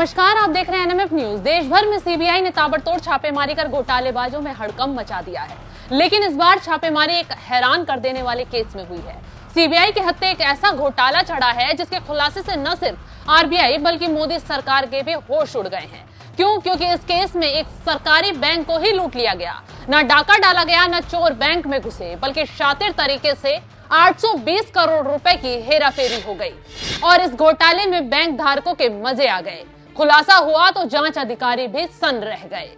नमस्कार, आप देख रहे हैं एनएमएफ न्यूज। देश भर में सीबीआई ने ताबड़तोड़ छापेमारी कर घोटालेबाजों में हड़कंप मचा दिया है, लेकिन इस बार छापेमारी एक हैरान कर देने वाले केस में हुई है। सीबीआई के हत्थे एक ऐसा घोटाला चढ़ा है जिसके खुलासे से न सिर्फ आरबीआई बल्कि मोदी सरकार के भी होश उड़ गए हैं। क्योंकि इस केस में एक सरकारी बैंक को ही लूट लिया गया। न डाका डाला गया, न चोर बैंक में घुसे, बल्कि शातिर तरीके से 820 करोड़ रुपए की हेराफेरी हो गई और इस घोटाले में बैंक धारकों के मजे आ गए। खुलासा हुआ तो जांच अधिकारी भी सन्न रह गए।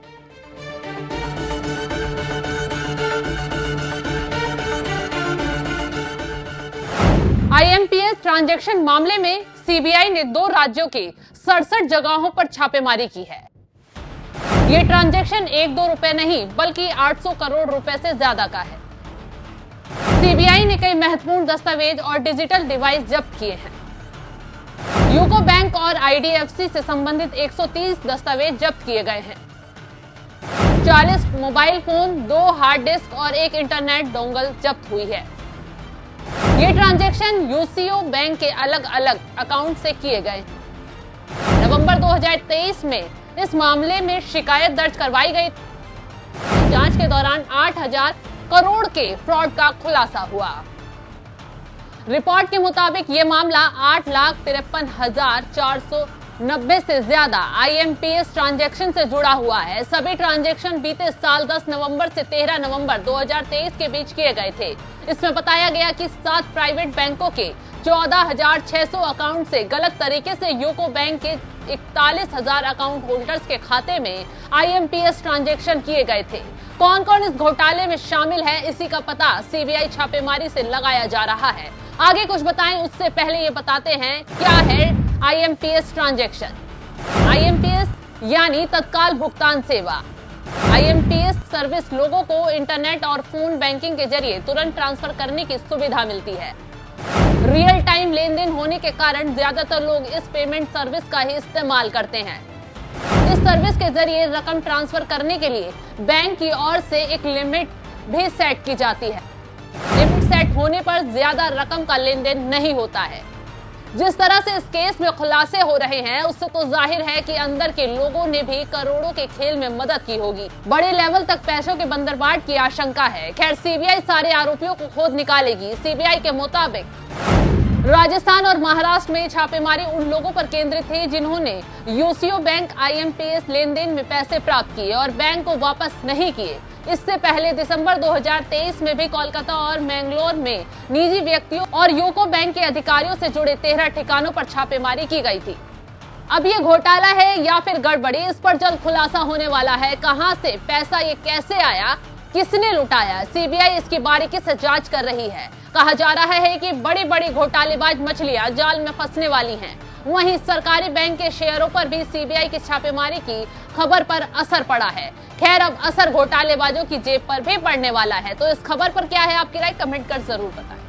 आईएमपीएस ट्रांजैक्शन मामले में सीबीआई ने 2 राज्यों के 67 जगहों पर छापेमारी की है। ये ट्रांजैक्शन 1-2 रुपए नहीं बल्कि 800 करोड़ रुपए से ज्यादा का है। सीबीआई ने कई महत्वपूर्ण दस्तावेज और डिजिटल डिवाइस जब्त किए हैं। यूको बैंक और आईडीएफसी से संबंधित 130 दस्तावेज जब्त किए गए हैं। 40 मोबाइल फोन, 2 हार्ड डिस्क और 1 इंटरनेट डोंगल जब्त हुई है। ये ट्रांजैक्शन यूसीओ बैंक के अलग अलग अकाउंट से किए गए। नवंबर 2023 में इस मामले में शिकायत दर्ज करवाई गई। जांच के दौरान 8000 करोड़ के फ्रॉड का खुलासा हुआ। रिपोर्ट के मुताबिक ये मामला 8,53,490 से ज्यादा आईएमपीएस ट्रांजैक्शन से जुड़ा हुआ है। सभी ट्रांजैक्शन बीते साल 10 नवंबर से 13 नवंबर 2023 के बीच किए गए थे। इसमें बताया गया कि 7 प्राइवेट बैंकों के 14,600 अकाउंट से गलत तरीके से यूको बैंक के 41,000 अकाउंट होल्डर्स के खाते में आईएमपीएस ट्रांजैक्शन किए गए थे। कौन कौन इस घोटाले में शामिल है, इसी का पता सीबीआई छापेमारी से लगाया जा रहा है। आगे कुछ बताएं उससे पहले ये बताते हैं क्या है आईएमपीएस ट्रांजैक्शन। आईएमपीएस यानी तत्काल भुगतान सेवा। आईएमपीएस सर्विस लोगों को इंटरनेट और फोन बैंकिंग के जरिए तुरंत ट्रांसफर करने की सुविधा मिलती है। रियल टाइम लेन देन होने के कारण ज्यादातर लोग इस पेमेंट सर्विस का ही इस्तेमाल करते हैं। इस सर्विस के जरिए रकम ट्रांसफर करने के लिए बैंक की ओर से एक लिमिट भी सेट की जाती है। लिमिट सेट होने पर ज्यादा रकम का लेन देन नहीं होता है। जिस तरह से इस केस में खुलासे हो रहे हैं उससे तो जाहिर है कि अंदर के लोगों ने भी करोड़ों के खेल में मदद की होगी। बड़े लेवल तक पैसों के बंदरबाट की आशंका है। खैर, सीबीआई सारे आरोपियों को खोद निकालेगी। सीबीआई के मुताबिक राजस्थान और महाराष्ट्र में छापेमारी उन लोगों पर केंद्रित थी जिन्होंने यूसीओ बैंक आईएमपीएस लेन देन में पैसे प्राप्त किए और बैंक को वापस नहीं किए। इससे पहले दिसंबर 2023 में भी कोलकाता और मैंगलोर में निजी व्यक्तियों और यूको बैंक के अधिकारियों से जुड़े 13 ठिकानों पर छापेमारी की गई थी। अब ये घोटाला है या फिर गड़बड़ी, इस पर जल्द खुलासा होने वाला है। कहां से पैसा ये कैसे आया, किसने लुटाया, सीबीआई इसकी बारीकी से जांच कर रही है। कहा जा रहा है कि बड़ी बड़ी घोटालेबाज मछलियां जाल में फंसने वाली हैं। वहीं सरकारी बैंक के शेयरों पर भी सीबीआई की छापेमारी की खबर पर असर पड़ा है। खैर, अब असर घोटालेबाजों की जेब पर भी पड़ने वाला है। तो इस खबर पर क्या है आपकी राय, कमेंट कर जरूर बताएं।